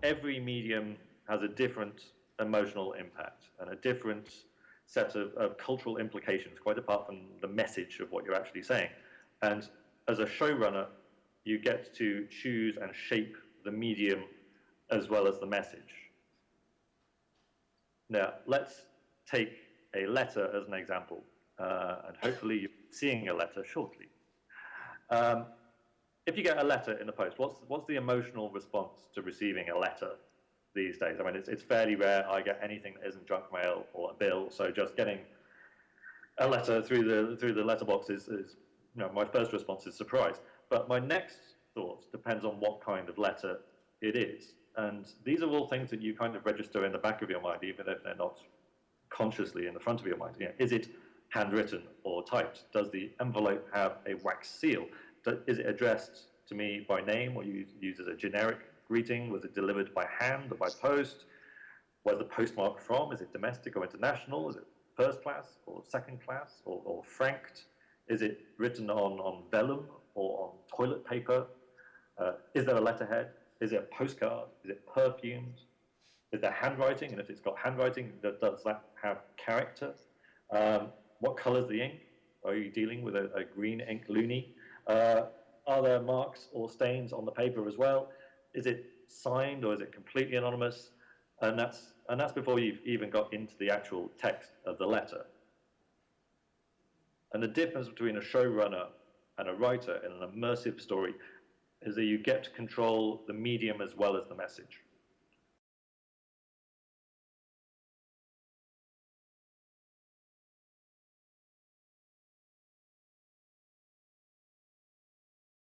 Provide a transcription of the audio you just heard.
every medium has a different emotional impact and a different set of cultural implications, quite apart from the message of what you're actually saying. And as a showrunner, you get to choose and shape the medium as well as the message. Now, let's take a letter as an example, and hopefully you're seeing a letter shortly. If you get a letter in the post, what's the emotional response to receiving a letter these days? I mean, it's fairly rare I get anything that isn't junk mail or a bill, so just getting a letter through the letterbox is my first response is surprise. But my next thought depends on what kind of letter it is. And these are all things that you kind of register in the back of your mind, even if they're not consciously in the front of your mind. Is it handwritten or typed? Does the envelope have a wax seal? Is it addressed to me by name or used as a generic greeting? Was it delivered by hand or by post? Where's the postmark from? Is it domestic or international? Is it first class or second class or franked? Is it written on vellum or on toilet paper? Is there a letterhead? Is it a postcard? Is it perfumed? Is there handwriting? And if it's got handwriting, does that have character? What color's the ink? Are you dealing with a green ink loonie? Are there marks or stains on the paper as well? Is it signed or is it completely anonymous? And that's before you've even got into the actual text of the letter. And the difference between a showrunner and a writer in an immersive story is that you get to control the medium as well as the message.